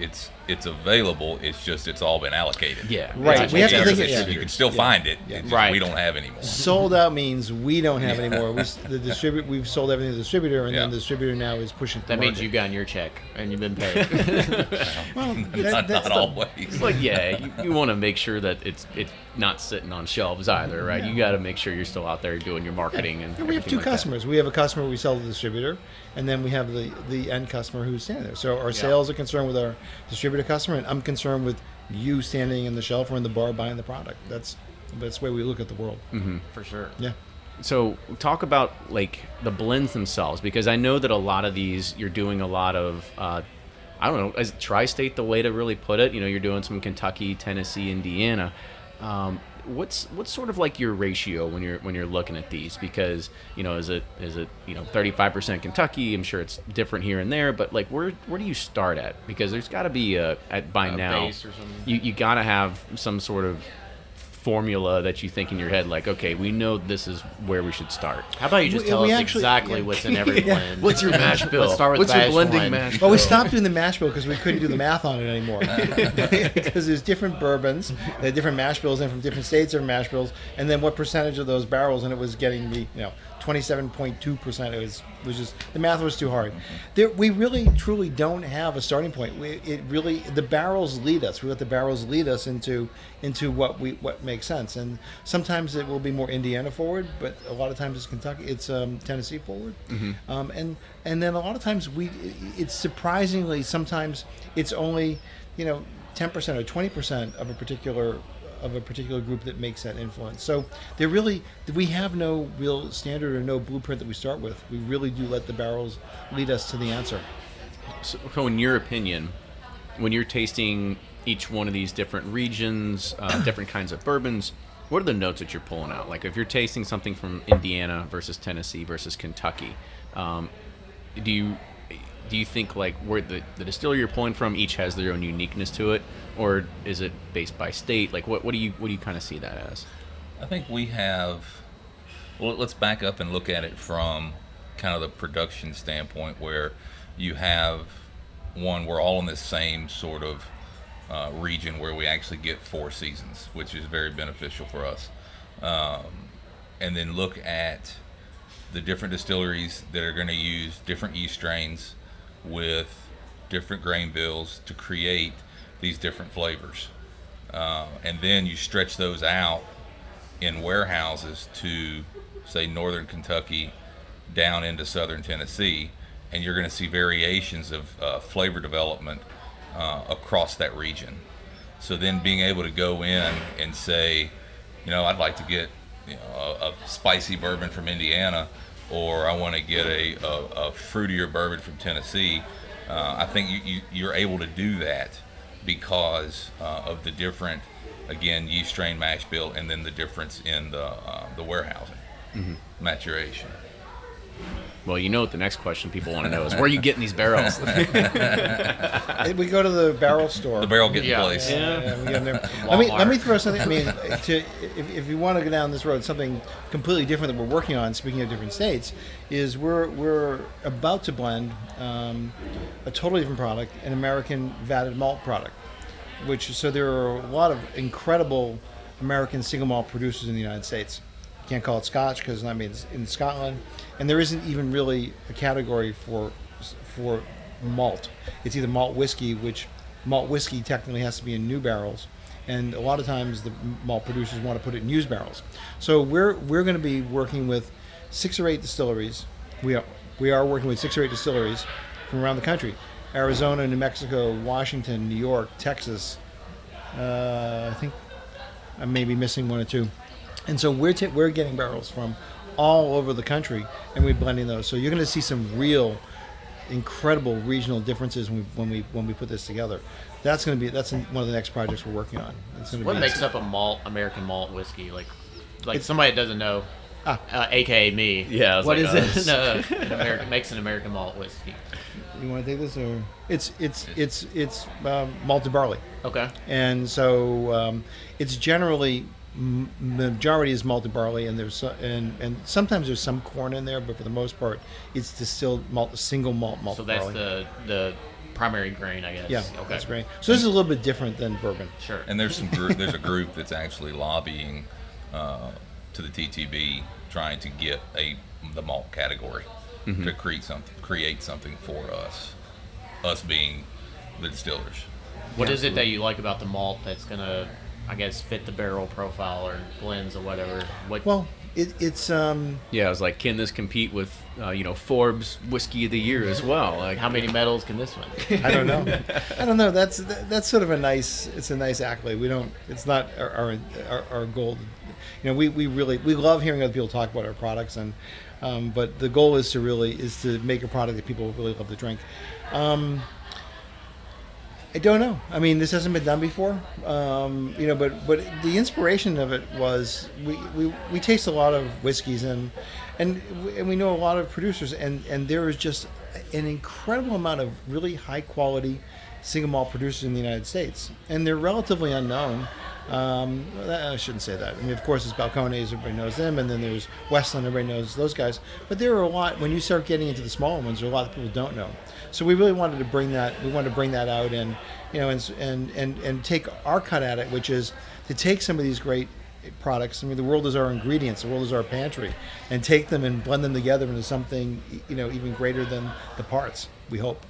you, it's available. It's just it's all been allocated. Yeah, right. We have to think you can still find it. It's just we don't have anymore. Sold out means we don't have anymore. We've sold everything to the distributor, and then the distributor now is pushing. That means you've gotten your check and you've been paid. Well, not always. But you want to make sure that it's not sitting on shelves either, right? You got to make sure you're still out there doing your marketing and. We have two customers. We have a customer we sell to the distributor, and then we have the end customer who's standing there. So our sales are concerned with our distributor customer, and I'm concerned with you standing in the shelf or in the bar buying the product. That's the way we look at the world. Mm-hmm. For sure. Yeah. So talk about like the blends themselves, because I know that a lot of these you're doing a lot of. I don't know, is tri-state the way to really put it? You're doing some Kentucky, Tennessee, Indiana. What's sort of like your ratio when you're looking at these? Because is it 35% Kentucky? I'm sure it's different here and there, but like where do you start at? Because there's got to be by now base or something. You got to have some sort of formula that you think in your head, like, okay, we know this is where we should start. How about you just tell us exactly what's in every blend? What's your mash bill? Let's start with what's your batch blending one. mash bill? Well, we stopped doing the mash bill because we couldn't do the math on it anymore. Because there's different bourbons, they had different mash bills, and from different states, different mash bills, and then what percentage of those barrels, and it was getting me, 27.2%. It was just, the math was too hard. We really truly don't have a starting point. The barrels lead us. We let the barrels lead us into what makes sense. And sometimes it will be more Indiana forward, but a lot of times it's Kentucky, it's Tennessee forward. Mm-hmm. And then a lot of times it's surprisingly, sometimes it's only 10% or 20% of a particular group that makes that influence. So we have no real standard or no blueprint that we start with. We really do let the barrels lead us to the answer. So in your opinion, when you're tasting each one of these different regions, different kinds of bourbons, what are the notes that you're pulling out? Like if you're tasting something from Indiana versus Tennessee versus Kentucky, do you think like where the distillery you're pulling from each has their own uniqueness to it, or is it based by state? Like what do you kind of see that as? I think we have. Well, let's back up and look at it from kind of the production standpoint, where you have we're all in this same sort of region where we actually get 4 seasons, which is very beneficial for us. And then look at the different distilleries that are going to use different yeast strains with different grain bills to create these different flavors. And then you stretch those out in warehouses to, say, northern Kentucky down into southern Tennessee, and you're going to see variations of flavor development across that region. So then being able to go in and say, I'd like to get a spicy bourbon from Indiana, or I want to get a fruitier bourbon from Tennessee. I think you're able to do that because of the different, again, yeast strain mash bill, and then the difference in the warehousing, maturation. Well, what the next question people want to know is, where are you getting these barrels? We go to the barrel store. The barrel getting place. Yeah, we get them there. Let me throw something. I mean, if you want to go down this road, something completely different that we're working on. Speaking of different states, is we're about to blend a totally different product, an American vatted malt product. So there are a lot of incredible American single malt producers in the United States. You can't call it Scotch because it's in Scotland, and there isn't even really a category for malt. It's either malt whiskey, which malt whiskey technically has to be in new barrels, and a lot of times the malt producers want to put it in used barrels. So we're going to be working with 6 or 8 distilleries. We are working with 6 or 8 distilleries from around the country: Arizona, New Mexico, Washington, New York, Texas. I think I may be missing 1 or 2. And so we're getting barrels from all over the country, and we're blending those. So you're going to see some real, incredible regional differences when we put this together. That's one of the next projects we're working on. What makes up a American malt whiskey? Like somebody that doesn't know, aka me. Yeah. What is it? Makes an American malt whiskey. You want to take this, or it's malted barley. Okay. And so it's generally. Majority is malted barley, and and sometimes there's some corn in there, but for the most part, it's distilled single malt malted barley. So that's the primary grain, I guess. Yeah, Okay. that's great. So this is a little bit different than bourbon. Sure. And there's there's a group that's actually lobbying to the TTB, trying to get the malt category to create something for us being the distillers. What is it that you like about the malt that's gonna, I guess, fit the barrel profile or blends or whatever? Well, it's Yeah, I was like, can this compete with Forbes Whiskey of the Year as well? Like, how many medals can this win? I don't know. That's sort of a nice accolade. We don't. It's not our goal. We love hearing other people talk about our products, and but the goal is to make a product that people really love to drink. I don't know. I mean, this hasn't been done before, but the inspiration of it was we taste a lot of whiskeys and we know a lot of producers, and there is just an incredible amount of really high quality single malt producers in the United States, and they're relatively unknown. I shouldn't say that. I mean, of course, it's Balcones, everybody knows them, and then there's Westland, everybody knows those guys. But there are a lot, when you start getting into the smaller ones, there are a lot of people don't know. So we really wanted to bring that. We wanted to bring that out, and and take our cut at it, which is to take some of these great products. I mean, the world is our ingredients, the world is our pantry, and take them and blend them together into something even greater than the parts. We hope.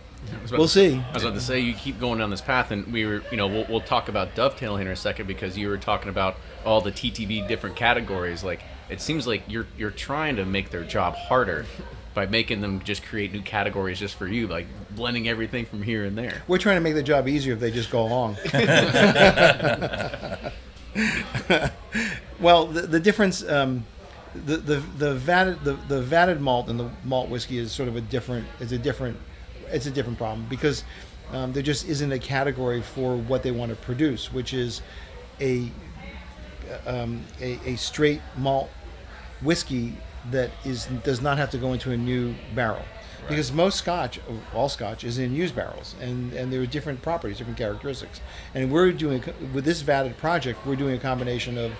We'll see. I was about to say, you keep going down this path, and we were, we'll talk about Dovetail here in a second, because you were talking about all the TTB different categories. Like, it seems like you're trying to make their job harder by making them just create new categories just for you, like blending everything from here and there. We're trying to make the job easier if they just go along. Well, the difference, the vatted malt and the malt whiskey is sort of a different problem, because there just isn't a category for what they want to produce, which is a straight malt whiskey that does not have to go into a new barrel. Right. Because most Scotch, all Scotch, is in used barrels, and there are different properties, different characteristics. And we're doing, with this vatted project, we're doing a combination of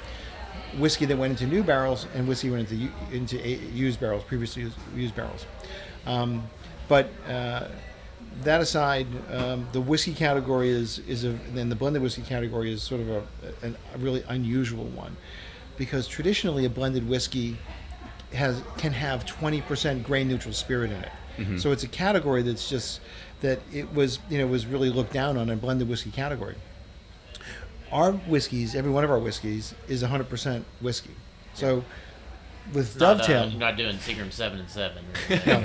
whiskey that went into new barrels and whiskey went into used barrels, previously used barrels. But that aside, the whiskey category then the blended whiskey category is sort of a really unusual one, because traditionally a blended whiskey can have 20% grain neutral spirit in it. Mm-hmm. So it's a category that's just that it was really looked down on, a blended whiskey category. Our whiskeys, every one of our whiskeys, is 100% whiskey. So with Dovetail, you're not doing Seagram 7 and 7. No,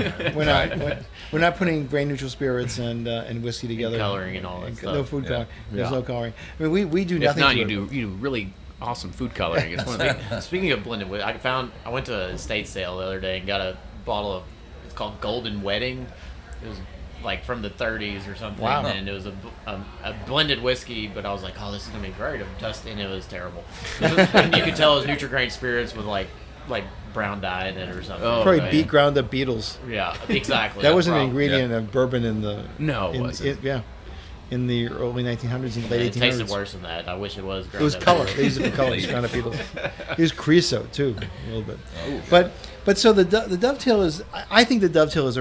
we're not putting grain neutral spirits and whiskey together. And coloring and all that stuff. No food coloring. There's no coloring. I mean, we do nothing. If not, you do really awesome food coloring. It's one of the, speaking of blended, I went to a estate sale the other day and got a bottle of, it's called Golden Wedding. It was like from the 30s or something. Wow. And it was a blended whiskey, but I was like, oh, this is gonna be great. And it was terrible. And you could tell it was Nutri-Grain spirits with like brown dye in it or something. Oh, probably ground up beetles. Yeah, exactly. That was an ingredient of bourbon in the in the early 1900s and late 1800s. It tasted worse than that. I wish it was. It was color. They used it for color. Ground up beetles. It was creosote too, a little bit. Oh. But so the Dovetail is. I think the Dovetail is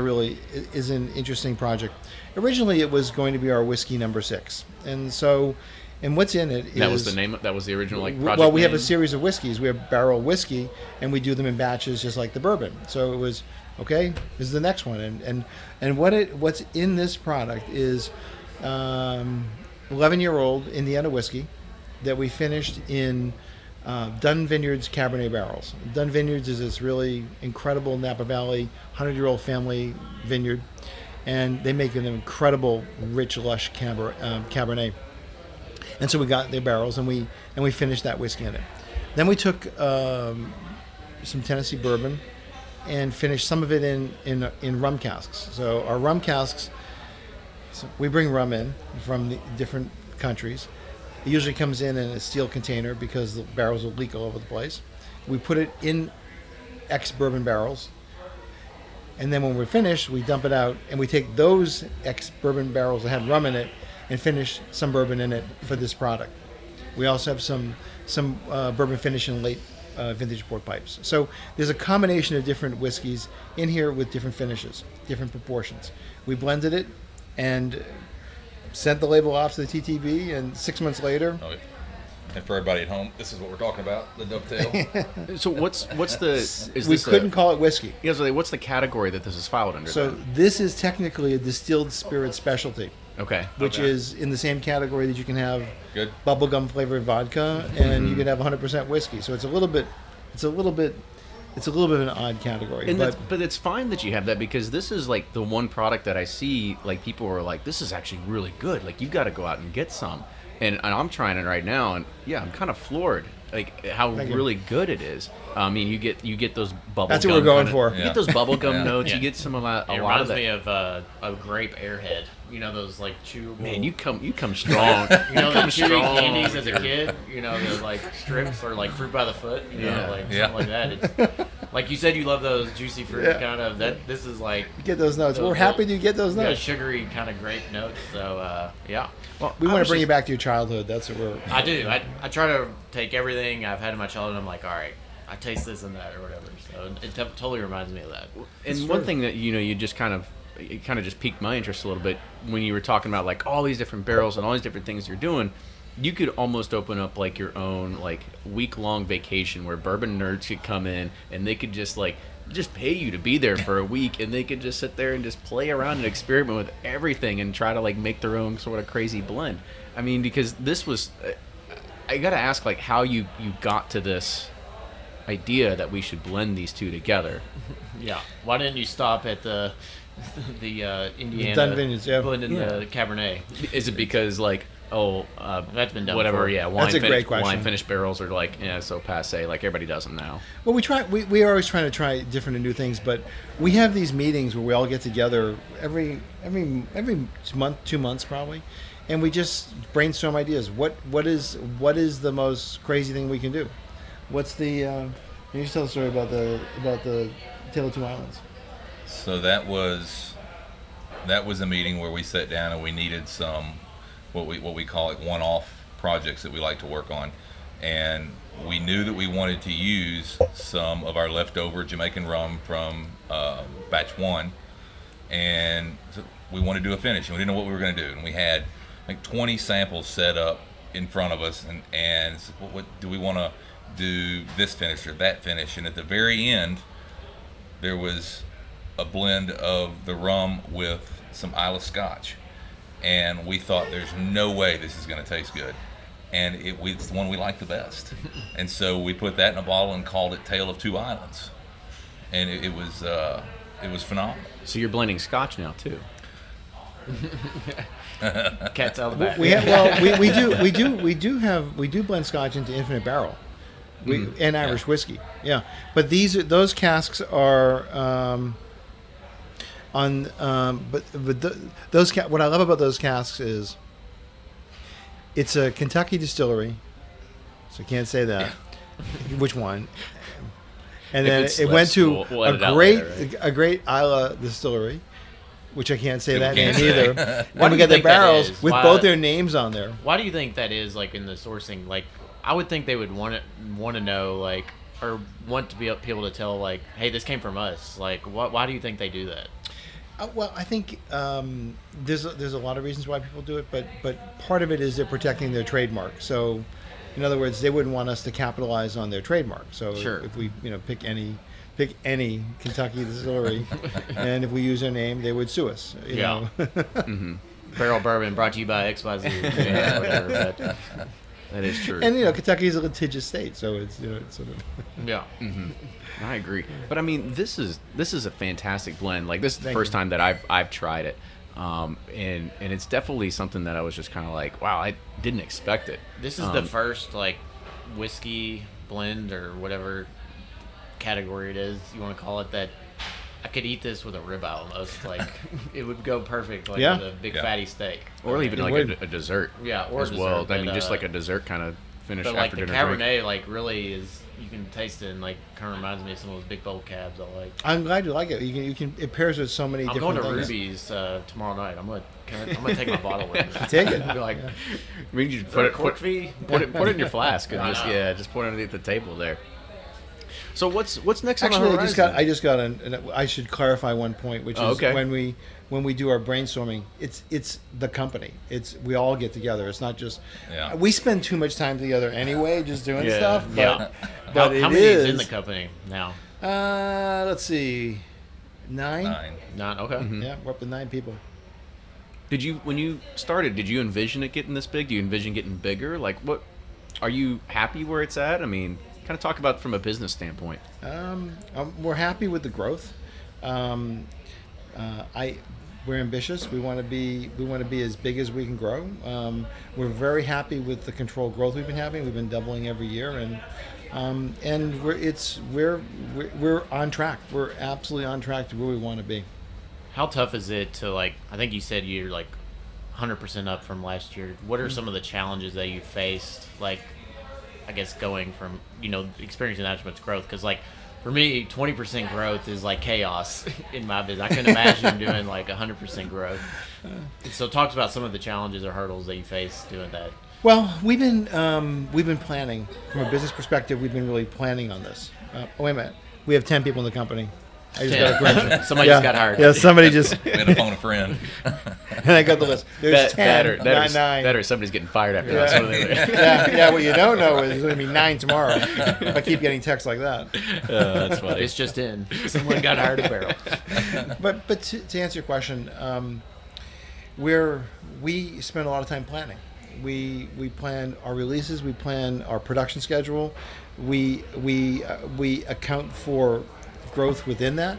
an interesting project. Originally, it was going to be our whiskey number 6, and so. And what's in it is... That was the name. That was the original project. Well, we name? have a series of whiskeys. We have barrel whiskey, and we do them in batches, just like the bourbon. So it was okay. This is the next one, and what's in this product is 11-year-old Indiana whiskey that we finished in Dunn Vineyards Cabernet barrels. Dunn Vineyards is this really incredible Napa Valley 100-year-old family vineyard, and they make an incredible, rich, lush Cabernet. And so we got their barrels, and we finished that whiskey in it. Then we took some Tennessee bourbon and finished some of it in rum casks. So our rum casks, we bring rum in from the different countries. It usually comes in a steel container because the barrels will leak all over the place. We put it in ex-bourbon barrels, and then when we're finished, we dump it out, and we take those ex-bourbon barrels that had rum in it and finish some bourbon in it for this product. We also have some bourbon finish in late vintage port pipes. So there's a combination of different whiskeys in here with different finishes, different proportions. We blended it, and sent the label off to the TTB, and 6 months later. Oh, yeah. And for everybody at home, this is what we're talking about, the dovetail. So what's the? We couldn't call it whiskey. Yeah, so what's the category that this is filed under? So then? this is technically a distilled spirit specialty. Okay. Which is in the same category that you can have Good. bubblegum flavored vodka, and you can have 100% whiskey. So it's a little bit of an odd category. But it's fine that you have that, because this is like the one product that I see, like, people are like, this is actually really good. Like, you got to go out and get some. And I'm trying it right now, and yeah, I'm kind of floored, like how really good it is. I mean, you get those bubble. That's what we're going for. You get those bubblegum notes. You get some of that. It a lot of reminds me that. of a grape airhead. You know those like chewable. Man, you come strong. You know the chewy candies as a kid. You know the like strips or like fruit by the foot. You know, like something like that. It's, like you said, you love those juicy fruit kind of. That this is like. You get those notes. We're happy to get those notes. Sugary kind of grape notes. So yeah. Well, we want to bring you back to your childhood. That's what we're. I do. I try to take everything I've had in my childhood. I'm like, all right, I taste this and that or whatever. So it totally reminds me of that. And one thing that you just kind of just piqued my interest a little bit when you were talking about like all these different barrels and all these different things you're doing. You could almost open up like your own like week-long vacation where bourbon nerds could come in and they could just pay you to be there for a week, and they could just sit there and just play around and experiment with everything and try to like make their own sort of crazy blend. I mean, because this was, I got to ask like how you got to this idea that we should blend these two together. Yeah. Why didn't you stop at the Indiana Dunvineyards, blending the Cabernet? Is it because like that's been done whatever before. yeah wine That's a great question. wine finished barrels are like so passe, like everybody does them now? Well, we are always trying to try different and new things, but we have these meetings where we all get together every month, 2 months probably, and we just brainstorm ideas. What is the most crazy thing we can do? What's the you just tell the story about the Tale of Two Islands. So that was a meeting where we sat down and we needed some what we call like one-off projects that we like to work on, and we knew that we wanted to use some of our leftover Jamaican rum from batch 1, and so we wanted to do a finish, and we didn't know what we were going to do, and we had like 20 samples set up in front of us, and so what do we want to do, this finish or that finish? And at the very end there was a blend of the rum with some Isla Scotch, and we thought there's no way this is going to taste good, and it's the one we like the best, and so we put that in a bottle and called it Tale of Two Islands, and it was phenomenal. So you're blending Scotch now too. Cat's out of the bag. We do blend Scotch into Infinite Barrel, and Irish whiskey. Yeah, but those casks are what I love about those casks is it's a Kentucky distillery, so I can't say that which one. And then it went to a great Isla distillery, which I can't say that name either. And we got the barrels with both their names on there. Why do you think that is? Like in the sourcing, like I would think they would want to know, like, or want to be able to tell, like, hey, this came from us. Like, why do you think they do that? Well, I think there's a lot of reasons why people do it, but part of it is they're protecting their trademark. So, in other words, they wouldn't want us to capitalize on their trademark. So if we pick any Kentucky distillery, and if we use their name, they would sue us. You know? Barrel Bourbon brought to you by XYZ. Yeah, whatever, but that is true. And Kentucky is a litigious state, so it's it's sort of yeah. I agree, but I mean, this is a fantastic blend. Like, this is the first time that I've tried it, and it's definitely something that I was just kind of like, wow, I didn't expect it. This is the first like whiskey blend or whatever category it is you want to call it that I could eat this with a ribeye almost. Like, it would go perfect, like with a big fatty steak, or even like a dessert. Yeah, or as dessert, well. but, I mean, just like a dessert kind of finish but after like the dinner Cabernet, drink. like really is. You can taste it, and like kind of reminds me of some of those big bowl cabs I like. I'm glad you like it. You can. It pairs with so many different things. I'm going to Ruby's tomorrow night. I'm gonna take my bottle with me. Take it. Be like, I mean, you put it cork fee. Put it in your flask and just pour it underneath the table there. So what's next on the Actually, horizon? I just got I should clarify one point, which is okay. when we do our brainstorming, it's the company. We all get together. It's not just we spend too much time together anyway, just doing stuff. But, but how many is in the company now? Let's see, 9. 9. Okay. Mm-hmm. Yeah, we're up to 9 people. When you started, did you envision it getting this big? Do you envision getting bigger? Like, what? Are you happy where it's at? I mean, kind of talk about it from a business standpoint. We're happy with the growth. We're ambitious. We want to be as big as we can grow. We're very happy with the controlled growth we've been having. We've been doubling every year, and we're on track. We're absolutely on track to where we want to be. How tough is it to, like, I think you said you're like 100% up from last year. What are some of the challenges that you faced, like, I guess going from, experiencing that much growth? Because, like, for me, 20% growth is like chaos in my business. I couldn't imagine doing like 100% growth. So talk about some of the challenges or hurdles that you face doing that. Well, we've been planning from a business perspective. We've been really planning on this. Wait a minute, we have 10 people in the company. I just got a correction. Somebody just got hired. Yeah, somebody just. We had to phone a friend. And I got the list. There's 10, not 9. That or somebody's getting fired after us. Yeah. What you don't know is there's going to be 9 tomorrow. If I keep getting texts like that. That's funny. It's just in. Someone got hired at Barrell. But to answer your question, we spend a lot of time planning. We plan our releases. We plan our production schedule. We account for growth within that,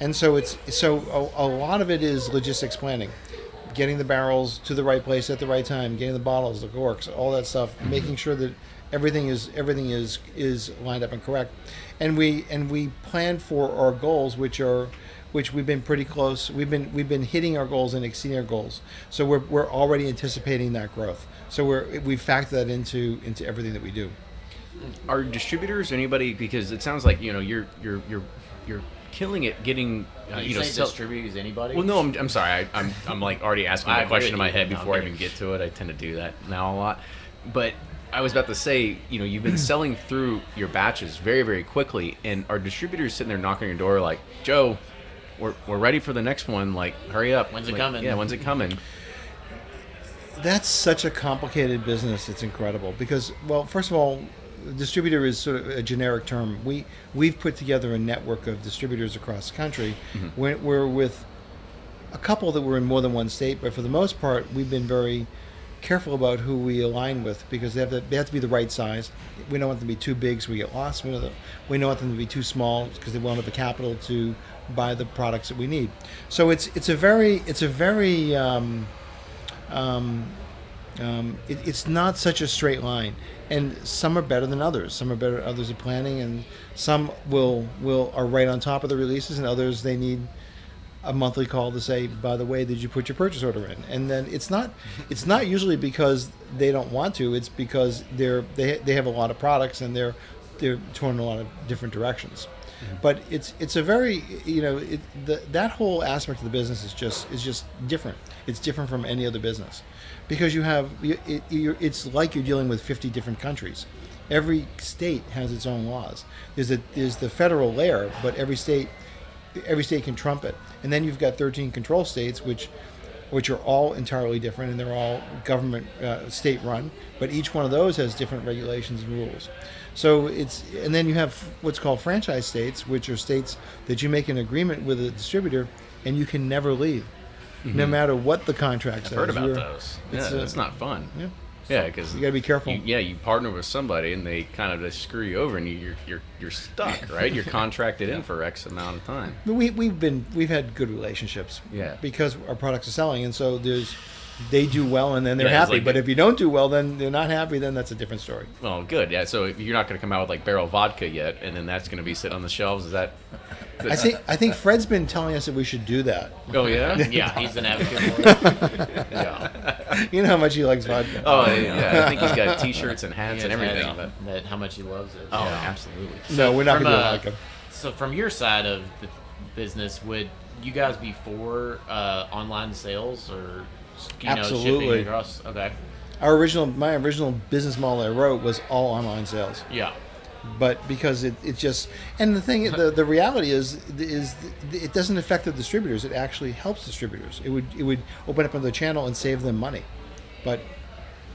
and so a lot of it is logistics planning, getting the barrels to the right place at the right time, getting the bottles, the corks, all that stuff, making sure that everything is lined up and correct, and we plan for our goals, which we've been pretty close. We've been hitting our goals and exceeding our goals, so we're already anticipating that growth. So we factor that into everything that we do. Are distributors or anybody, because it sounds like you're killing it getting distributors anybody? Well, no, I'm sorry. I'm like already asking the question in my head before I even get to it. I tend to do that now a lot. But I was about to say, you've been selling through your batches very, very quickly, and are distributors sitting there knocking on your door like, Joe, we're ready for the next one. Like, hurry up. When's it coming? Yeah, when's it coming? That's such a complicated business. It's incredible because, well, first of all, distributor is sort of a generic term. We've put together a network of distributors across the country. Mm-hmm. We're with a couple that were in more than one state, but for the most part, we've been very careful about who we align with because they have to be the right size. We don't want them to be too big so we get lost. We don't want them to be too small because they won't have the capital to buy the products that we need. So it's not such a straight line, and some are better than others. Some are better. Others are planning, and some are right on top of the releases, and others they need a monthly call to say, by the way, did you put your purchase order in? And then it's not usually because they don't want to. It's because they have a lot of products and they're torn in a lot of different directions. Mm-hmm. But it's a very that whole aspect of the business is just different. It's different from any other business. Because it's like you're dealing with 50 different countries. Every state has its own laws. There's the federal layer, but every state can trump it. And then you've got 13 control states, which are all entirely different, and they're all government state run. But each one of those has different regulations and rules. So and then you have what's called franchise states, which are states that you make an agreement with a distributor, and you can never leave. Mm-hmm. No matter what the contract says. I've heard about those. It's not fun. Yeah. Yeah, because you got to be careful. You partner with somebody and they kind of just screw you over, and you're stuck, right? You're contracted in for X amount of time. But we've had good relationships. Yeah. Because our products are selling, and so they do well, and then they're happy. But if you don't do well, then they're not happy. Then that's a different story. Well, good. Yeah. So if you're not going to come out with like Barrell vodka yet, and then that's going to be sitting on the shelves. Is that? I think Fred's been telling us that we should do that. Oh yeah. Yeah, he's an advocate for it. Yeah. You know how much he likes vodka. Oh yeah. I think he's got T-shirts and hats and everything. That how much he loves it. Oh, yeah. Absolutely. No, we're not going to do vodka. So from your side of the business, would you guys be for online sales or absolutely shipping across? Okay. My original business model I wrote was all online sales. Yeah. but because it just, and the thing, the reality is it doesn't affect the distributors. It actually helps distributors. It would open up another channel and save them money, but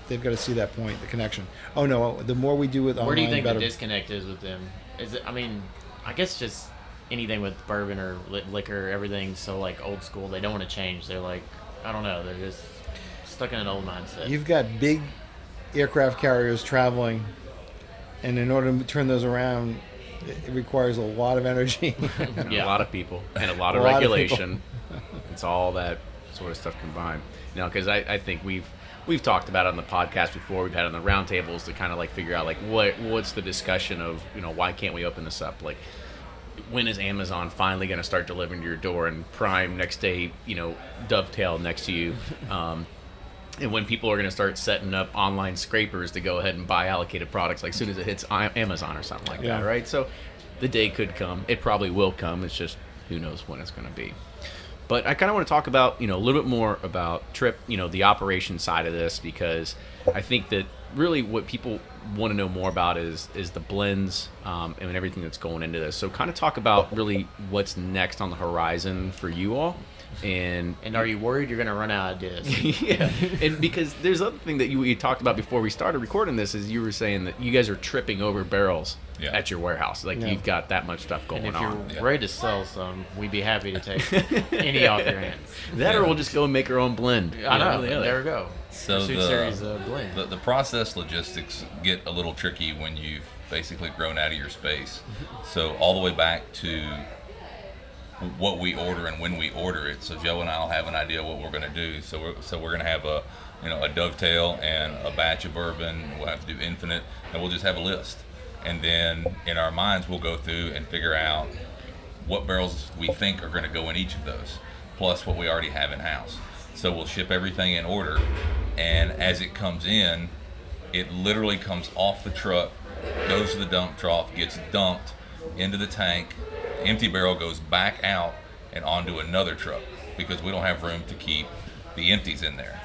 they've got to see that point, the connection. Oh no, the more we do with online, where do you think better. the disconnect is with them? Is it? I mean, I guess just anything with bourbon or liquor, everything's so like old school. They don't want to change. They're like, I don't know. They're just stuck in an old mindset. You've got big aircraft carriers traveling, and in order to turn those around, it requires a lot of energy. A lot of people and a lot of regulation. It's all that sort of stuff combined. You know, because I think we've talked about it on the podcast before. We've had it on the roundtables to kind of like figure out like what's the discussion of, you know, why can't we open this up? Like, when is Amazon finally going to start delivering to your door, and Prime next day, you know, dovetail next to you? And when people are going to start setting up online scrapers to go ahead and buy allocated products, like as soon as it hits Amazon or something like that, right? So the day could come. It probably will come. It's just who knows when it's going to be. But I kind of want to talk about, you know, a little bit more about Tripp, you know, the operation side of this, because I think that really what people want to know more about is the blends and everything that's going into this. So kind of talk about really what's next on the horizon for you all. And are you worried you're going to run out of ideas? Yeah, and because there's other thing that you talked about before we started recording this is you were saying that you guys are tripping over barrels at your warehouse. Like you've got that much stuff going on. And if you're ready to sell some, we'd be happy to take any off your hands. That or we'll just go and make our own blend. I know. There we go. So Pursuit Series blend. The process logistics get a little tricky when you've basically grown out of your space. So all the way back to what we order and when we order it. So Joe and I'll have an idea what we're going to do. So we're going to have a dovetail and a batch of bourbon. We'll have to do infinite, and we'll just have a list. And then in our minds, we'll go through and figure out what barrels we think are going to go in each of those, plus what we already have in house. So we'll ship everything in order, and as it comes in, it literally comes off the truck, goes to the dump trough, gets dumped into the tank. Empty barrel goes back out and onto another truck because we don't have room to keep the empties in there.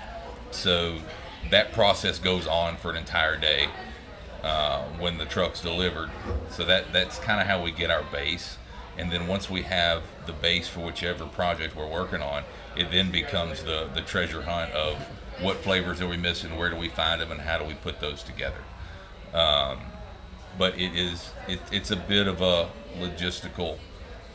So that process goes on for an entire day when the truck's delivered. So that's kind of how we get our base. And then once we have the base for whichever project we're working on, it then becomes the treasure hunt of what flavors are we missing, where do we find them, and how do we put those together. But it's a bit of a logistical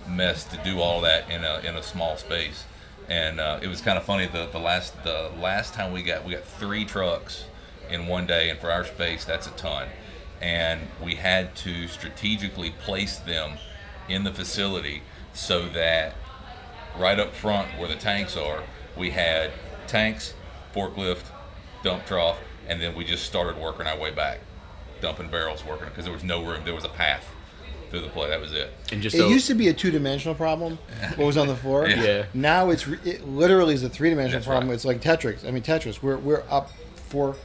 mess to do all that in a small space. And it was kind of funny, the last time we got 3 trucks in one day, and for our space that's a ton, and we had to strategically place them in the facility so that right up front where the tanks are, we had tanks, forklift, dump trough, and then we just started working our way back, dumping barrels, working, because there was no room. There was a path through the play. That was it. And just it used to be a 2-dimensional problem. What was on the floor? Yeah. Now it literally is a 3-dimensional problem. Right. It's like Tetris. We're up 4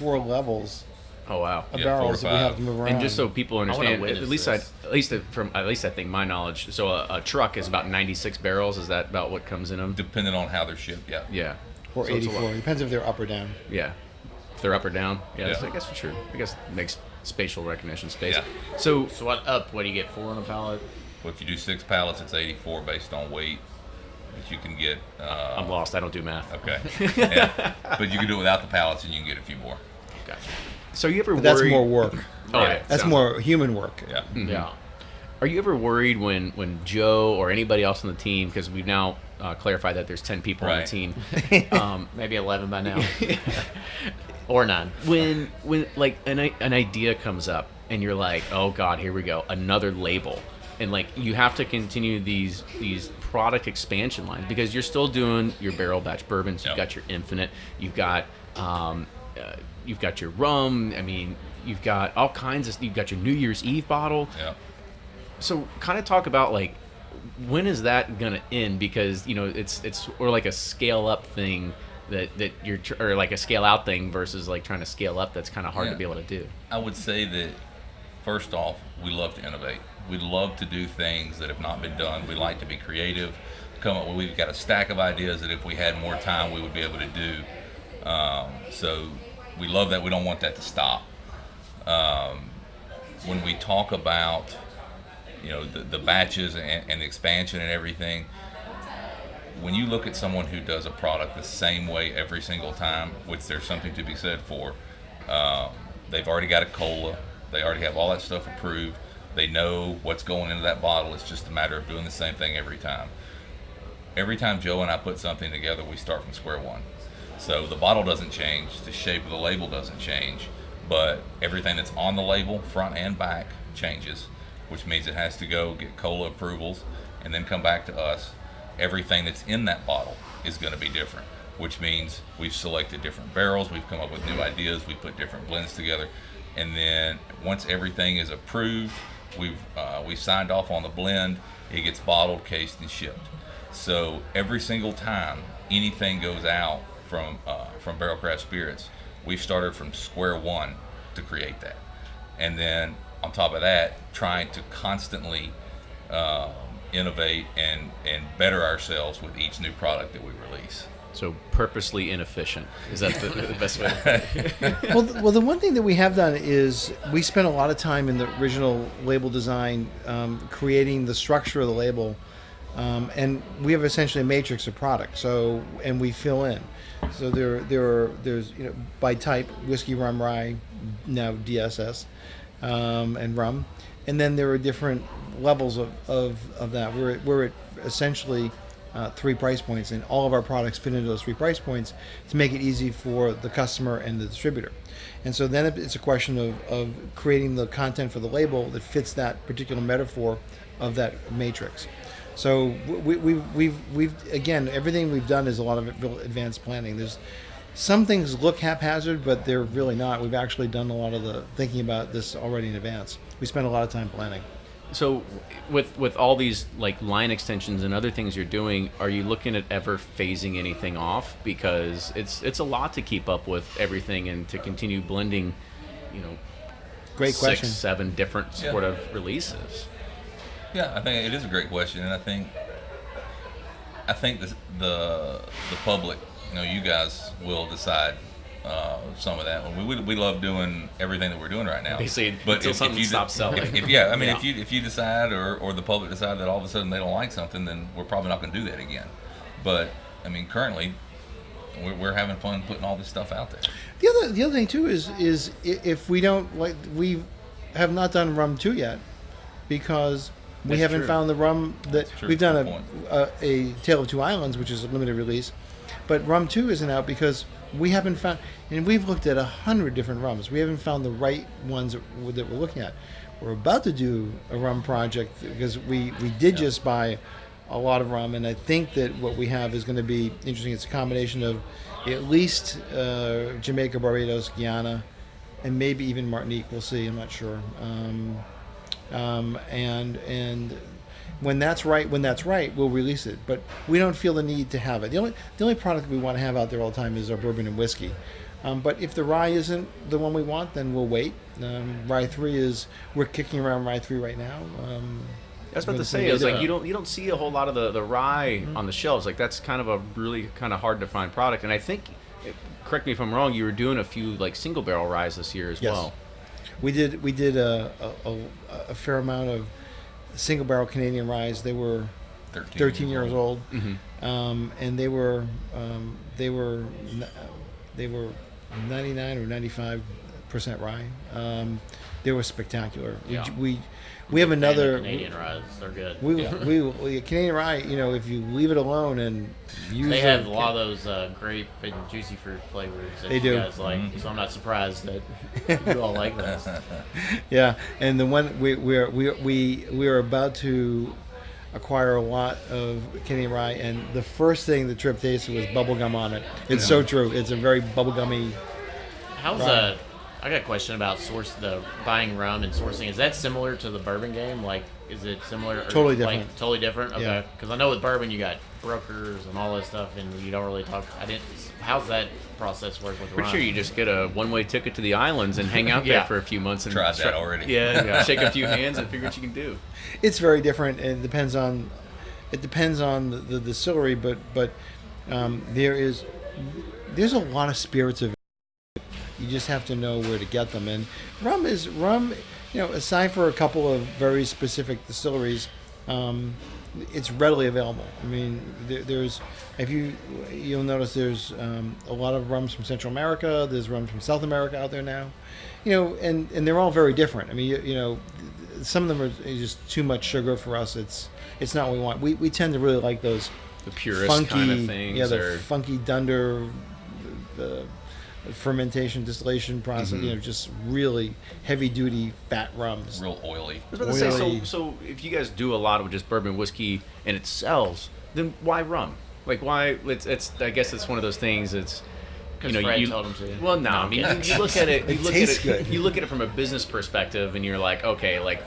levels. Oh wow! Of barrels that we have to move around. And just so people understand, at least I think my knowledge. So a truck is about 96 barrels. Is that about what comes in them? Depending on how they're shipped, yeah. Yeah. Or so 84. Depends if they're up or down. Yeah. If they're up or down. Yeah. Yeah. I guess it's true. I guess it makes spatial recognition space. Yeah. So What do you get, 4 on a pallet? Well, if you do 6 pallets, it's 84 based on weight. But you can get. I'm lost. I don't do math. Okay. Yeah. But you can do it without the pallets, and you can get a few more. Gotcha. So you ever But that's worried? more work. Oh, yeah. That's more human work. Yeah. Mhm. Yeah. Are you ever worried when Joe or anybody else on the team, because we've now clarified that there's 10 people on the Right. team, Maybe 11 by now. Or 9. when like an idea comes up and you're like, oh god, here we go, another label, and like you have to continue these product expansion lines because you're still doing your barrel batch bourbons. You've got your infinite. You've got your rum. I mean, you've got all kinds of. You've got your New Year's Eve bottle. Yeah. So kind of talk about like when is that gonna end? Because you know it's or like a scale up thing that you're or like a scale out thing versus like trying to scale up. That's kind of hard to be able to do. I would say that first off, we love to innovate. We love to do things that have not been done. We like to be creative. Come up. We've got a stack of ideas that if we had more time, we would be able to do. So we love that. We don't want that to stop. when we talk about, the batches and the expansion and everything, when you look at someone who does a product the same way every single time, which there's something to be said for, they've already got a cola, they already have all that stuff approved, they know what's going into that bottle. It's just a matter of doing the same thing every time. Every time Joe and I put something together, we start from square one. So the bottle doesn't change, the shape of the label doesn't change, but everything that's on the label, front and back, changes, which means it has to go get cola approvals and then come back to us. Everything that's in that bottle is going to be different, which means we've selected different barrels, we've come up with new ideas, we put different blends together, and then once everything is approved, we've signed off on the blend, it gets bottled, cased, and shipped. So every single time anything goes out from Barrell Craft Spirits, we've started from square one to create that, and then on top of that, trying to constantly innovate and better ourselves with each new product that we release. So purposely inefficient. Is that the best way to put it? Well, the one thing that we have done is we spent a lot of time in the original label design, creating the structure of the label, and we have essentially a matrix of product. So, and we fill in. So there's by type, whiskey, rum, rye, now DSS, and rum, and then there are different levels of that. We're at essentially 3 price points, and all of our products fit into those 3 price points to make it easy for the customer and the distributor. And so then it's a question of creating the content for the label that fits that particular metaphor of that matrix. So we've again, everything we've done is a lot of real advanced planning. There's some things look haphazard, but they're really not. We've actually done a lot of the thinking about this already in advance. We spend a lot of time planning. So with all these like line extensions and other things you're doing, are you looking at ever phasing anything off? Because it's a lot to keep up with everything and to continue blending, Great question. 6, 7 different sort of releases. Yeah, I think it is a great question, and I think the public, you guys will decide some of that. We love doing everything that we're doing right now. Basically, but until something stops selling. If you decide or the public decide that all of a sudden they don't like something, then we're probably not going to do that again. But currently, we're having fun putting all this stuff out there. The other thing too is if we don't like, we have not done rum 2 yet because we haven't found the rum that we've done a Tale of Two Islands, which is a limited release, but rum 2 isn't out because we haven't found, and we've looked at 100 different rums. We haven't found the right ones that we're looking at. We're about to do a rum project because we did just buy a lot of rum, and I think that what we have is going to be interesting. It's a combination of at least Jamaica, Barbados, Guyana, and maybe even Martinique. We'll see. I'm not sure. And when that's right, we'll release it. But we don't feel the need to have it. The only product we want to have out there all the time is our bourbon and whiskey. But if the rye isn't the one we want, then we'll wait. Rye 3 we're kicking around Rye 3 right now. I was about to say, it's like you don't see a whole lot of the rye on the shelves. Like that's kind of a really kind of hard to find product. And I think, correct me if I'm wrong, you were doing a few like single barrel ryes this year as well. We did a fair amount of single barrel Canadian ryes. They were 13 years old, and they were 99 or 95% rye. They were spectacular. Yeah. We have another Canadian ryes. They're good. We Canadian rye. If you leave it alone and use they have a lot of those grape and juicy fruit flavors that you guys like. So I'm not surprised that you all like those. Yeah, and the one we are about to acquire a lot of Canadian rye, and the first thing the Tripp tasted was bubblegum on it. It's so true. It's a very bubblegummy. How's rye. I got a question about the buying rum and sourcing. Is that similar to the bourbon game? Like, is it similar? Totally different. Like, totally different. Okay. Because I know with bourbon you got brokers and all that stuff, and you don't really talk. How's that process work with rum? Pretty sure you just get a one-way ticket to the islands and hang out there for a few months and tried that already. Yeah, shake a few hands and figure what you can do. It's very different, and it depends on the distillery, but there's a lot of spirits of. You just have to know where to get them. And rum, aside for a couple of very specific distilleries, it's readily available. I mean, there's you'll notice there's a lot of rums from Central America. There's rums from South America out there now, and they're all very different. I mean, some of them are just too much sugar for us. It's not what we want. We tend to really like those the purest funky kind of things. Yeah, the funky dunder, the fermentation distillation process. Just really heavy duty fat rums. Real oily. I was about to say, so if you guys do a lot of just bourbon whiskey and it sells, then why rum? Like why? It's I guess it's one of those things. It's Fred told him to. Well, no, I mean you look at it. Good. You look at it from a business perspective, and you're like, okay, like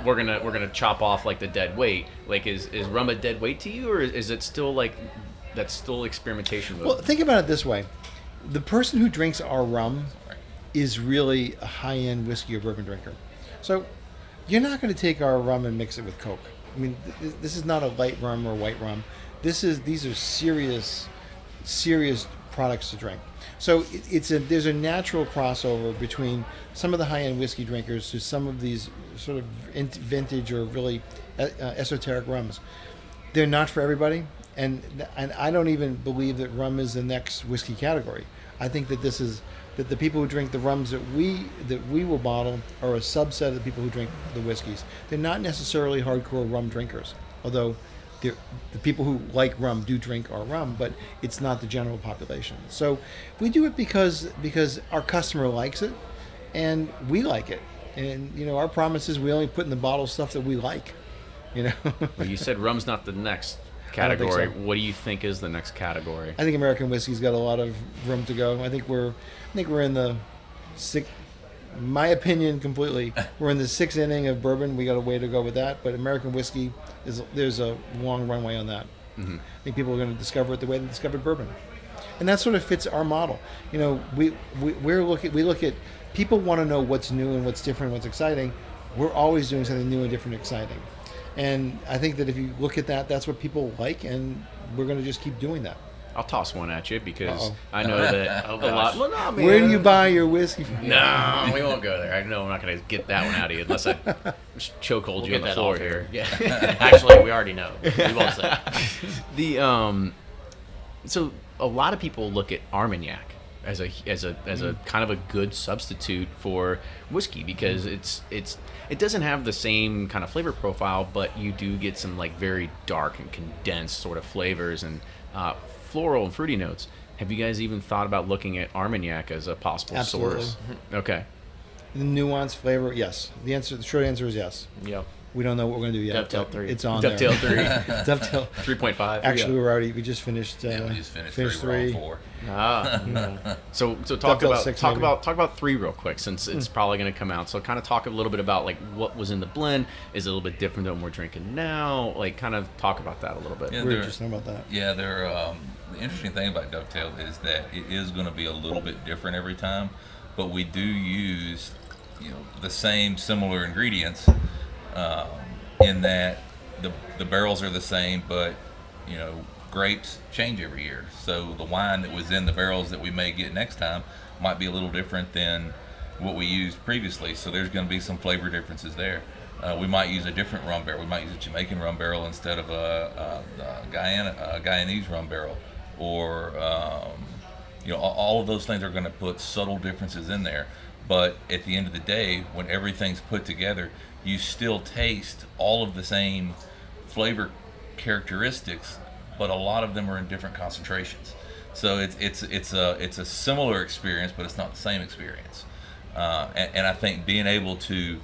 we're gonna chop off like the dead weight. Like is rum a dead weight to you, or is it still like that's still experimentation? Well, think about it this way: the person who drinks our rum is really a high-end whiskey or bourbon drinker. So you're not going to take our rum and mix it with Coke. I mean, this is not a light rum or white rum. These are serious products to drink. So there's a natural crossover between some of the high-end whiskey drinkers to some of these sort of vintage or really esoteric rums. They're not for everybody, and I don't even believe that rum is the next whiskey category. I think that that the people who drink the rums that we will bottle are a subset of the people who drink the whiskeys. They're not necessarily hardcore rum drinkers, although the people who like rum do drink our rum, but it's not the general population. So we do it because our customer likes it, and we like it. And our promise is we only put in the bottle stuff that we like. Well, you said rum's not the next category. So. What do you think is the next category? I think American whiskey's got a lot of room to go. I think we're in the sixth. My opinion, completely, we're in the sixth inning of bourbon. We got a way to go with that, but American whiskey there's a long runway on that. Mm-hmm. I think people are going to discover it the way they discovered bourbon, and that sort of fits our model. We look at people want to know what's new and what's different, and what's exciting. We're always doing something new and different, and exciting, and I think that if you look at that, that's what people like, and we're going to just keep doing that. I'll toss one at you because I know that a lot. Well, no, man. Where do you buy your whiskey from? No, we won't go there. I know I'm not going to get that one out of you unless I chokehold you on the floor here. Yeah. Actually, we already know. We won't say. So a lot of people look at Armagnac as a kind of a good substitute for whiskey because it doesn't have the same kind of flavor profile, but you do get some like very dark and condensed sort of flavors and floral and fruity notes. Have you guys even thought about looking at Armagnac as a possible source? Okay. The nuanced flavor, yes. The short answer is yes. Yep. We don't know what we're going to do yet. Dovetail 3. It's on Dovetail there. 3. Dovetail 3.5. Actually, we just finished. We just finished 3. 4. So talk about 6, talk about 3 real quick since it's probably going to come out. So kind of talk a little bit about like what was in the blend. Is it a little bit different than what we're drinking now? Like kind of talk about that a little bit. Yeah, we were just talking about that. Yeah, the interesting thing about Dovetail is that it is going to be a little bit different every time, but we do use the same similar ingredients in that the barrels are the same, but grapes change every year. So the wine that was in the barrels that we may get next time might be a little different than what we used previously. So there's going to be some flavor differences there. We might use a different rum barrel. We might use a Jamaican rum barrel instead of a Guyanese rum barrel, or all of those things are going to put subtle differences in there. But at the end of the day, when everything's put together, you still taste all of the same flavor characteristics, but a lot of them are in different concentrations. So it's a similar experience, but it's not the same experience. And I think being able to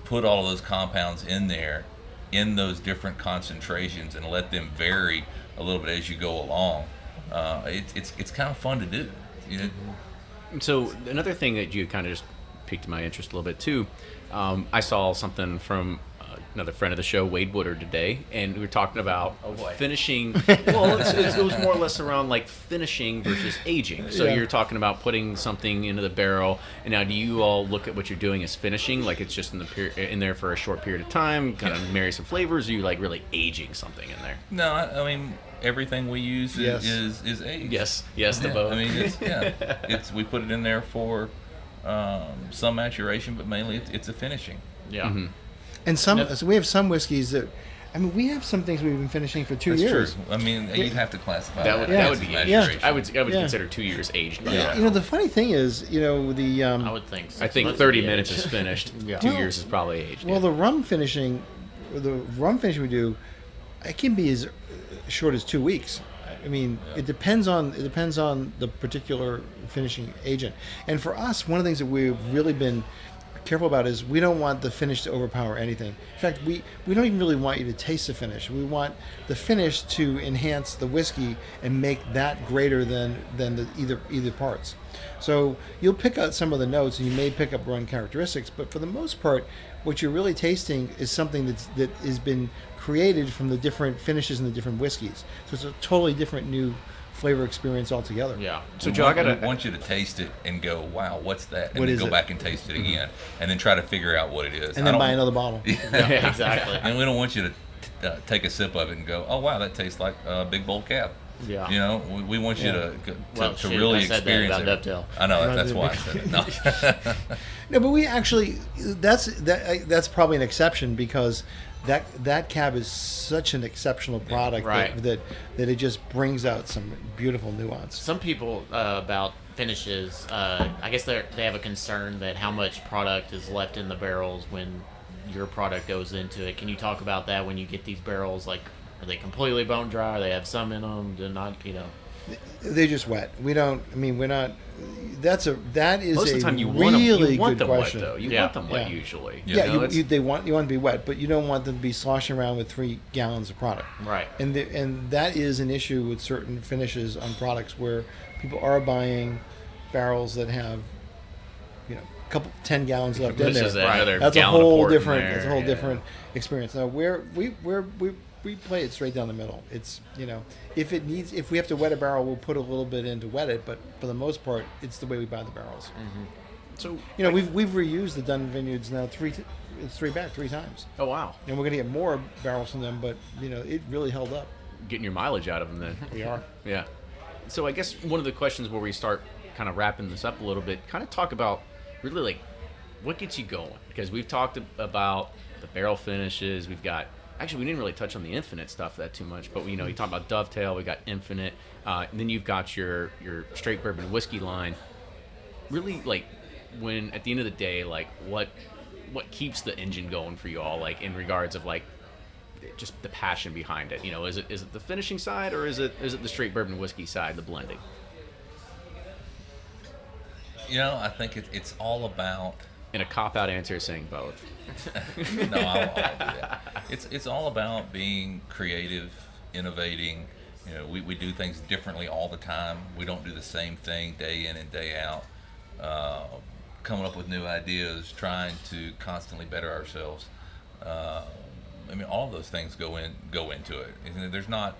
put all of those compounds in there, in those different concentrations, and let them vary a little bit as you go along, it's kind of fun to do. So another thing that you kind of just piqued my interest a little bit too, I saw something from another friend of the show, Wade Woodard, today, and we were talking about finishing. Well, it was more or less around like finishing versus aging. So you're talking about putting something into the barrel, and now do you all look at what you're doing as finishing, like it's just in there for a short period of time, kind of marry some flavors, or are you like really aging something in there? No, I mean everything we use is aged. Yes, the both. I mean, we put it in there for some maturation, but mainly it's a finishing. Yeah. Mm-hmm. And so we have some whiskeys that, I mean, we have some things we've been finishing for 2 That's years. true. I mean, you'd have to classify That would be as aged. maturation. I would Yeah. consider 2 years aged. Yeah. You know, the funny thing is, you know, I would think. I think 6 months 30 would be minutes aged. is finished. Yeah. 2 Well- years is probably aged. well, yeah. the rum finishing we do, it can be as short as 2 weeks. I mean, it depends on the particular finishing agent. And for us, one of the things that we've really been careful about is we don't want the finish to overpower anything. In fact, we don't even really want you to taste the finish. We want the finish to enhance the whiskey and make that greater than the either parts. So you'll pick out some of the notes and you may pick up run characteristics, but for the most part, what you're really tasting is something that has been created from the different finishes in the different whiskeys. So it's a totally different new flavor experience altogether. Yeah. So, Joe, I want you to taste it and go, wow, what's that? And What then is go it? back and taste it again, and then try to figure out what it is. And then buy another bottle. Yeah, exactly. And we don't want you to take a sip of it and go, oh wow, that tastes like a big bold cab. Yeah. You know, we want you to Well, to shit, really I said that experience about it. Dovetail. I know that's why I said it. No. No, but we actually that's probably an exception because that cab is such an exceptional product Right. that it just brings out some beautiful nuance. Some people about finishes, I guess they have a concern that how much product is left in the barrels when your product goes into it. Can you talk about that when you get these barrels? Like, are they completely bone dry? Or they have some in them? They're not, you know. They're just wet. We don't. I mean, we're not. That is most a of the time you really want good them question. wet, though. You Yeah. want them wet Yeah. usually. Yeah, You know, it's- you want to be wet, but you don't want them to be sloshing around with 3 gallons of product. Right. And that is an issue with certain finishes on products where people are buying barrels that have, you know, a couple 10 gallons left in This there. is another That's a gallon of whole port in different. there, That's a whole yeah. different experience. Now we play it straight down the middle. It's, you know, if we have to wet a barrel, we'll put a little bit in to wet it, but for the most part, it's the way we buy the barrels. So, You know, we've reused the Dunn Vineyards now three times, oh wow, and we're going to get more barrels from them. But you know, it really held up. getting your mileage out of them then. We are. Yeah. So I guess one of the questions where we start kind of wrapping this up a little bit, kind of talk about really like what gets you going, because we've talked about the barrel finishes. We've got, actually we didn't really touch on the Infinite stuff that too much, but you talk about Dovetail. We got Infinite, and then you've got your straight bourbon whiskey line. Really, like, when at the end of the day, like what keeps the engine going for you all, like in regards of like just the passion behind it? You know, is it the finishing side, or is it the straight bourbon whiskey side, the blending? You know, I think it's all about. And a cop-out answer is saying both. No, I'll do that. It's all about being creative, innovating. You know, we do things differently all the time. We don't do the same thing day in and day out. Coming up with new ideas, trying to constantly better ourselves. I mean, all of those things go into it. There's not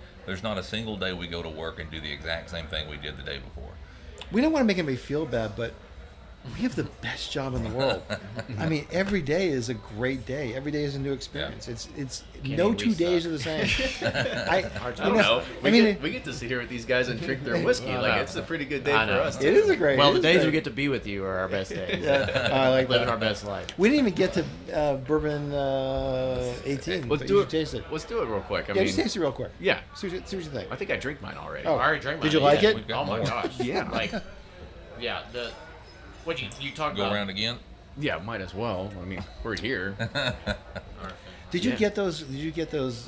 a single day we go to work and do the exact same thing we did the day before. We don't want to make anybody feel bad, but we have the best job in the world. I mean, every day is a great day. Every day is a new experience. It's no we 2 days suck. are the same. I don't know. I mean, We get to sit here with these guys and drink their whiskey. I Like, know. it's a pretty good day I for know. us. it is a great. Well, it the is days great. we get to be with you are our best days. Yeah, I like Living that. our best life. We didn't even get to bourbon 18. Let's but do you it. should taste it. Let's do it real quick. I Yeah, mean, just taste it real quick. yeah. See what you think. I think I drink mine already. Oh. I already drank Did you mine. like Yeah, it? We've got Oh my more. gosh. Yeah. Like, yeah. What you talk Go about? around again. Yeah, might as well. I mean, we're here. Did you Yeah. get those? Did you get those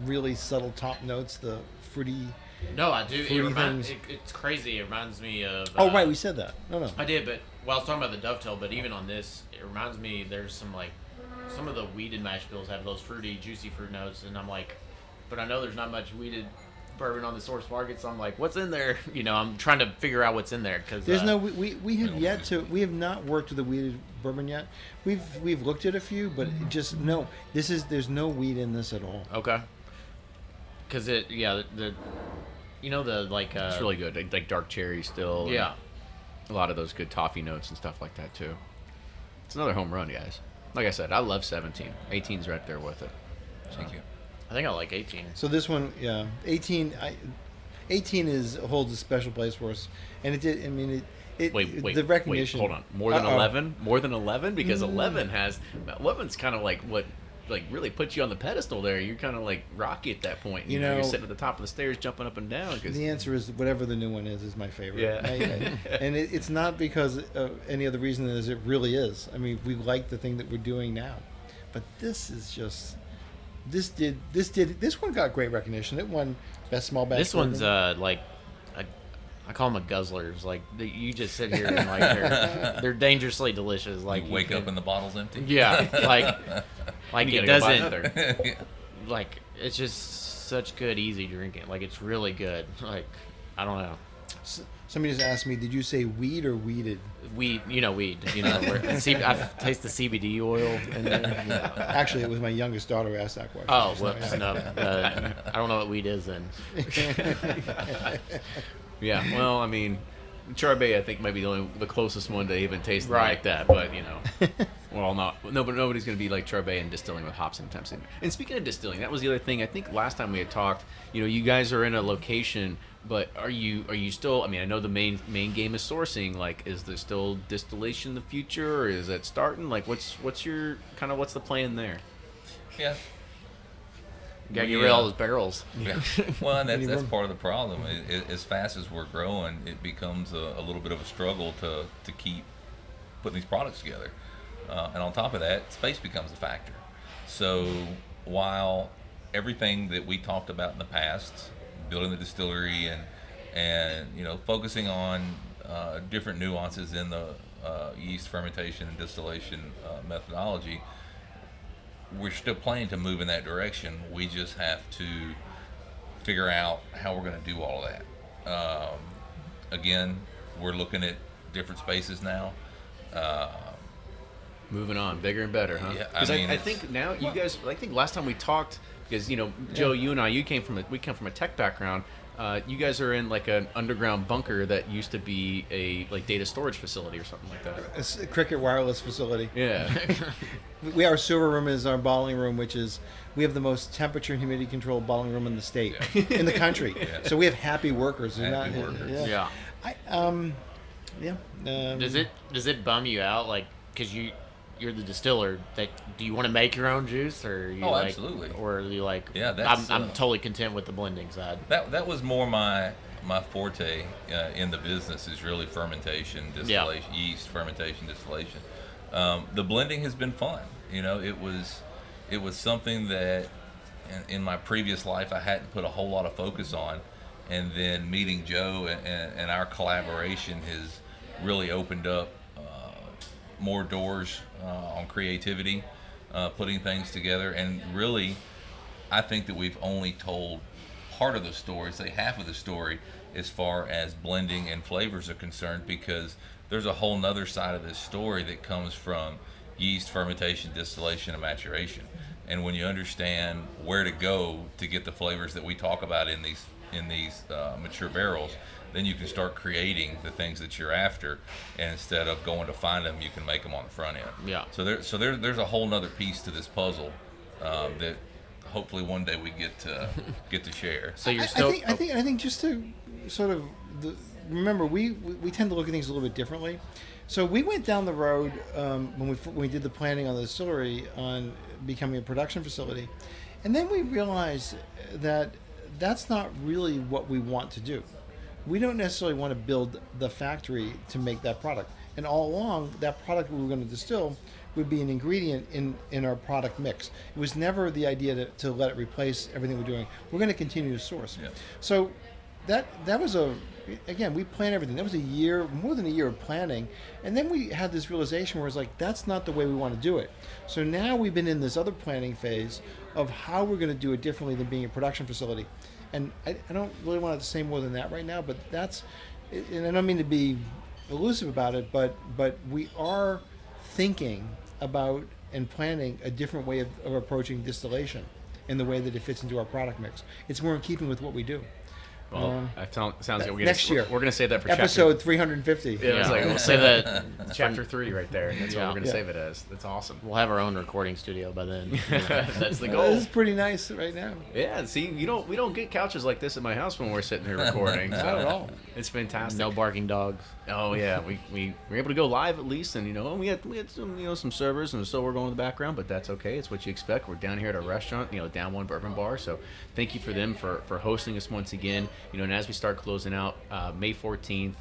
really subtle top notes? The fruity. No, I do. Fruity things. It's crazy. It reminds me of. Oh right, we said that. No. I did, but I was talking about the Dovetail, but even on this, it reminds me. There's some of the weeded mash bills have those fruity, juicy fruit notes, and I'm like, but I know there's not much weeded bourbon on the source market, so I'm like, what's in there? You know, I'm trying to figure out what's in there because There's no. We have yet to. We have not worked with the weeded bourbon yet. We've looked at a few, but it just no. There's no weed in this at all. Okay. Because the like It's really good. Like dark cherry still. and yeah. A lot of those good toffee notes and stuff like that too. It's another home run, guys. Like I said, I love 17. 18's right there with it. Thank you. I think I like 18. So this one, yeah, 18. 18 holds a special place for us, and it did. I mean, Wait, the recognition. Hold on. More than 11? More than 11? Because 11's kind of like what really puts you on the pedestal there. You're kind of like Rocky at that point. You know, you're sitting at the top of the stairs jumping up and down. The answer is whatever the new one is my favorite. Yeah. And it's not because of any other reason than it really is. I mean, we like the thing that we're doing now. But this is just... This one got great recognition. It won Best Small Batch. This one's like... I call them guzzlers. Like you just sit here and like they're dangerously delicious. Like you wake up and the bottle's empty. Yeah, like it doesn't. Like it's just such good, easy drinking. Like it's really good. Like I don't know. Somebody just asked me, did you say weed or weeded? Weed. I taste the CBD oil in there. Yeah. Actually, it was my youngest daughter who asked that question. Oh, whoops! No, I don't know what weed is then. Yeah, well, I mean, Charbet I think might be the closest one to even tasting like that, but well, but nobody's going to be like Charbet and distilling with hops anytime soon. And speaking of distilling, that was the other thing. I think last time we had talked, you guys are in a location, but are you still? I mean, I know the main game is sourcing. Like, is there still distillation in the future, or is that starting? Like, what's the plan there? Yeah. Got to get rid of all those barrels. Yeah. Well, and that's part of the problem. As fast as we're growing, it becomes a little bit of a struggle to keep putting these products together. And on top of that, space becomes a factor. So while everything that we talked about in the past, building the distillery and focusing on different nuances in the yeast fermentation and distillation methodology, we're still planning to move in that direction. We just have to figure out how we're going to do all of that. Again, we're looking at different spaces now. Moving on, bigger and better, huh? Yeah, Because I think now you guys. I think last time we talked, because Joe, you and I, we come from a tech background. You guys are in like an underground bunker that used to be a data storage facility or something like that. It's a Cricket wireless facility. Yeah. Our server room is our bottling room, we have the most temperature and humidity controlled bottling room in the state, in the country. Yeah. So we have happy workers. Happy workers. Yeah. Does it bum you out, like, because you're the distiller, that do you want to make your own juice, or are you absolutely, or are you like, yeah, I'm totally content with the blending side. That was more my forte in the business, is really fermentation, distillation, yeast fermentation, distillation. The blending has been fun. It was something that in my previous life I hadn't put a whole lot of focus on, and then meeting Joe and our collaboration has really opened up more doors on creativity, putting things together. And really, I think that we've only told part of the story, say half of the story, as far as blending and flavors are concerned, because there's a whole nother side of this story that comes from yeast fermentation, distillation, and maturation. And when you understand where to go to get the flavors that we talk about in these mature barrels, then you can start creating the things that you're after, and instead of going to find them, you can make them on the front end. Yeah. So there's a whole nother piece to this puzzle that hopefully one day we get to share. So you're still. I think just to sort of remember, we tend to look at things a little bit differently. So we went down the road when we did the planning on the distillery on becoming a production facility, and then we realized that that's not really what we want to do. We don't necessarily want to build the factory to make that product. And all along, that product we were going to distill would be an ingredient in our product mix. It was never the idea to let it replace everything we're doing. We're going to continue to source. Yeah. So that was again, we planned everything. That was more than a year of planning. And then we had this realization where it's like, that's not the way we want to do it. So now we've been in this other planning phase of how we're going to do it differently than being a production facility. And I don't really want to say more than that right now, but and I don't mean to be elusive about it, but we are thinking about and planning a different way of approaching distillation in the way that it fits into our product mix. It's more in keeping with what we do. Well, that sounds like next year. We're going to save that for episode 350. Yeah, it's like, we'll say that chapter 3 right there. That's what we're going to save it as. That's awesome. We'll have our own recording studio by then. That's the goal. This is pretty nice right now. Yeah, see, we don't get couches like this at my house when we're sitting here recording. Not at all. It's fantastic. No barking dogs. Oh yeah, we were able to go live at least, and we had some some servers, and so we're going in the background, but that's okay. It's what you expect. We're down here at a restaurant, Down One Bourbon Bar. So thank you for them for hosting us once again. And as we start closing out, May 14th.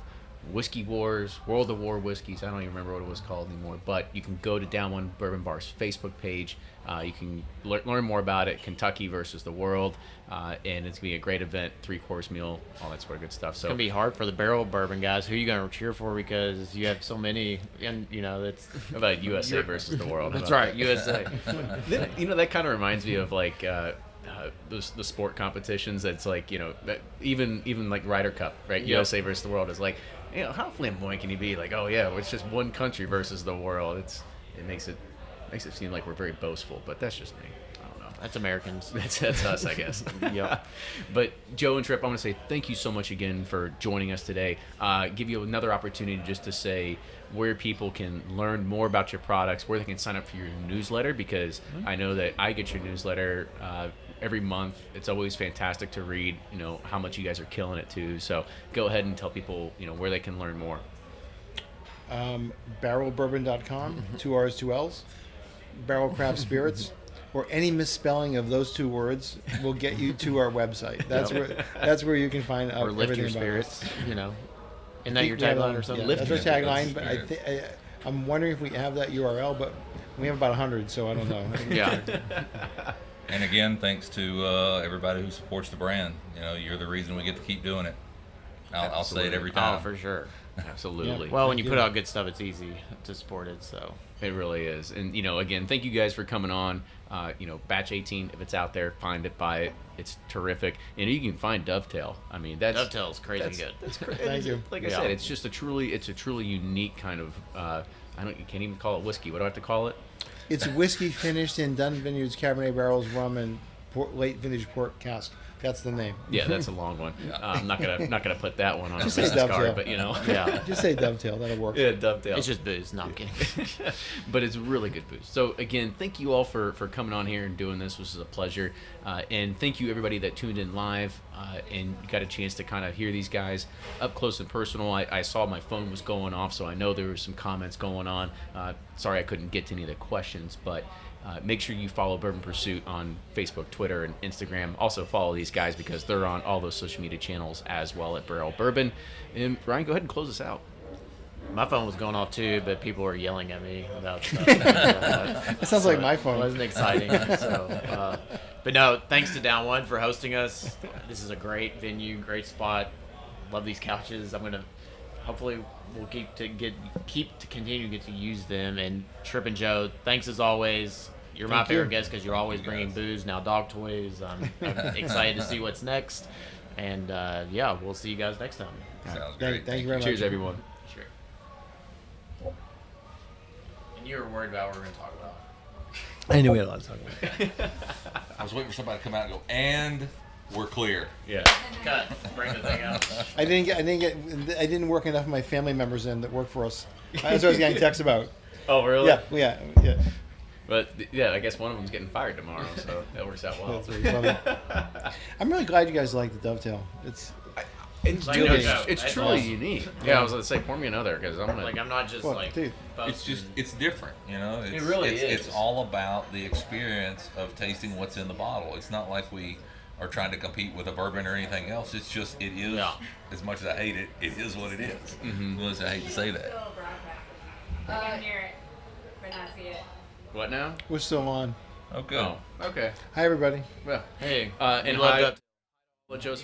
Whiskey Wars, World of War Whiskeys. I don't even remember what it was called anymore. But you can go to Down One Bourbon Bar's Facebook page. You can learn more about it. Kentucky versus the world, and it's gonna be a great event. 3-course meal, all that sort of good stuff. So it's gonna be hard for the barrel bourbon guys. Who are you gonna cheer for? Because you have so many, and that's about USA versus the world. That's right, USA. That kind of reminds me of like. The sport competitions. That's like even like Ryder Cup, right? Yep. USA versus the world is like, how flamboyant can you be? Like, oh yeah, it's just one country versus the world. It makes it seem like we're very boastful, but that's just me. I don't know. That's Americans. That's us, I guess. Yeah. But Joe and Tripp, I want to say thank you so much again for joining us today. Give you another opportunity just to say where people can learn more about your products, where they can sign up for your newsletter, because I know that I get your newsletter every month. It's always fantastic to read, how much you guys are killing it too. So go ahead and tell people, where they can learn more. Barrelbourbon.com, 2 R's, 2 L's. Barrell Craft Spirits, or any misspelling of those 2 words will get you to our website. That's where you can find out or lift everything your spirits. Isn't that your tagline or something? Yeah, that's our tagline, but I'm wondering if we have that URL, but we have about 100, so I don't know. Yeah. And again, thanks to everybody who supports the brand. You're the reason we get to keep doing it. I'll say it every time. Oh, for sure. Absolutely. Yeah. Well, when you put out good stuff, it's easy to support it. So it really is. And again, thank you guys for coming on. Batch 18, if it's out there, find it, buy it. It's terrific. And you can find Dovetail. I mean, Dovetail's crazy good. That's crazy. Thank you. Like I said, it's just a truly unique kind of. You can't even call it whiskey. What do I have to call it? It's whiskey finished in Dun Vineyards Cabernet barrels, rum, and late vintage port cask. That's the name. Yeah, that's a long one. I'm not gonna put that one on Just a say business Dovetail. card, but Yeah. Just say Dovetail. That'll work. Yeah, Dovetail. It's just booze. No, I'm kidding. But it's really good booze. So again, thank you all for coming on here and doing this. This was a pleasure. And thank you everybody that tuned in live and got a chance to kind of hear these guys up close and personal. I saw my phone was going off, so I know there were some comments going on. Sorry I couldn't get to any of the questions, but make sure you follow Bourbon Pursuit on Facebook, Twitter, and Instagram. Also follow these guys because they're on all those social media channels as well at Barrell Bourbon. And Ryan, go ahead and close us out. My phone was going off too, but people were yelling at me about stuff. That sounds like my phone. It wasn't exciting. But no, thanks to Down One for hosting us. This is a great venue, great spot. Love these couches. Hopefully we'll keep to continue to get to use them. And Tripp and Joe, thanks as always. You're my favorite guest because you're always bringing booze, now dog toys. I'm excited to see what's next. And we'll see you guys next time. Sounds great. Thank you very much. Cheers, everyone. Sure. And you were worried about what we're going to talk about. I knew we had a lot to talk about. I was waiting for somebody to come out and go, and we're clear. Yeah. Cut. Bring the thing out. I didn't work enough of my family members in that work for us. That's what I was getting texts about. Oh, really? Yeah. But yeah, I guess one of them's getting fired tomorrow, so that works out well. That's really funny. I'm really glad you guys like the Dovetail. It's truly unique. Yeah, I was going to say, pour me another because I'm gonna. I'm not just dude. It's different, It really is. It's all about the experience of tasting what's in the bottle. It's not like we are trying to compete with a bourbon or anything else. It's just, it is, as much as I hate it, it is what it is. Mm-hmm. As I hate to say that. I can hear it, but not see it. What now? We're still on. Oh, good. Oh, okay. Hi, everybody. Well, Hey, and loved hi, it. Joe's